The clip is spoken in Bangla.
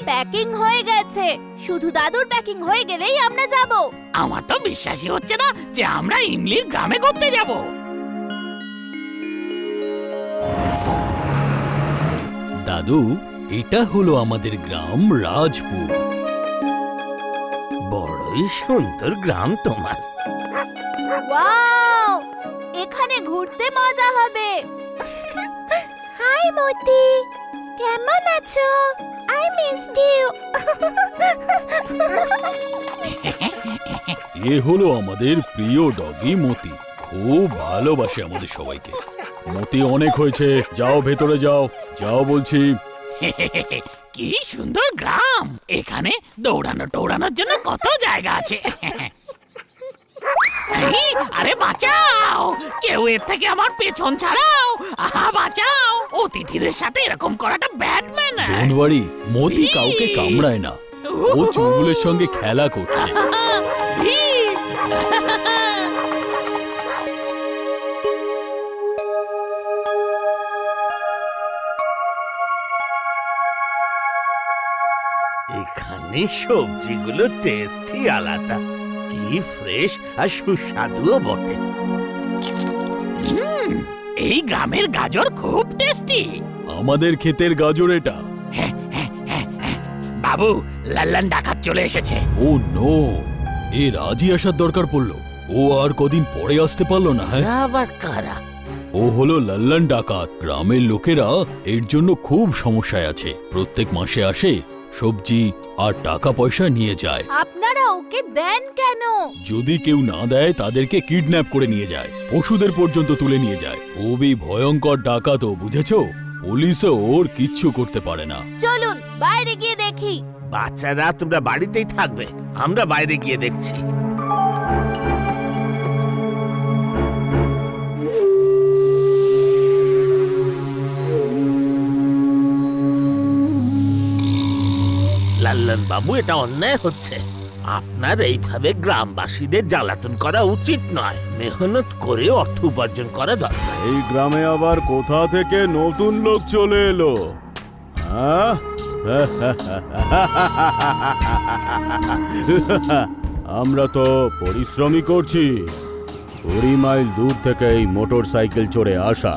প্যাকিং হয়ে গেছে, শুধু দাদুর প্যাকিং হয়ে গেলেই আমরা যাব। আমার তো বিশ্বাসই হচ্ছে না যে আমরা ইমলির গ্রামে ঘুরতে যাব। দাদু, এটা হলো আমাদের গ্রাম রাজপুর। বড়ই সুন্দর গ্রাম তোমার। ওয়াও, এখানে ঘুরতে মজা হবে। হাই মতি, কেমন আছো? I missed you. এ হলো আমাদের প্রিয় ডগি মতি। খুব ভালোবাসে আমাদের সবাইকে। মতি, অনেক হয়েছে, যাও ভেতরে যাও, যাও বলছি। কি সুন্দর গ্রাম, এখানে দৌড়ানোর জন্য কত জায়গা আছে। আরে বাঁচাও, কেউ এর থেকে আমার পেছন ছাড়াও। আহা বাঁচাও, অতিথিদের সাথে এরকম করাটা ব্যাড ম্যানার্স। ডোন্ট ওয়ারি, মতি কাউকে কামড়ায় না, ও চুলগুলোর সঙ্গে খেলা করছে। এখানে সবজিগুলো টেস্টই আলাদা, কি ফ্রেশ আর সুস্বাদুও বটে। এই গ্রামের গাজর খুব টেস্টি। আমাদের ক্ষেতের গাজর এটা। বাবু, লাল্লান ডাকাত চলে এসেছে। ও নো, এর আজই আসার দরকার পড়লো। ও আর কদিন পরে আসতে পারলো না। হ্যাঁ, আবার কারা? ও হলো লাল্লান ডাকাত। গ্রামের লোকেরা এর জন্য খুব সমস্যায় আছে। প্রত্যেক মাসে আসে, সবজি আর টাকা পয়সা নিয়ে যায়। আপনারা ওকে দেন কেন? যদি কেউ না দেয় তাদেরকে কিডন্যাপ করে নিয়ে যায়, পশুদের পর্যন্ত তুলে নিয়ে যায়। খুবই ভয়ঙ্কর ডাকাত ও, বুঝেছো? পুলিশও ওর কিচ্ছু করতে পারে না। চলুন বাইরে গিয়ে দেখি। বাচ্চারা তোমরা বাড়িতেই থাকবে, আমরা বাইরে গিয়ে দেখছি। লাল্লান বাবু, এটা অন্যায় হচ্ছে। আপনার এইভাবে গ্রামবাসীদের জ্বালাতন করা উচিত নয়। মেহনত করে অর্থ উপার্জন করা দরকার। এই গ্রামে আবার কোথা থেকে নতুন লোক চলে এলো? হ্যাঁ, আমরা তো পরিশ্রমই করছি। 20 মাইল দূর থেকে এই মোটর সাইকেল চড়ে আসা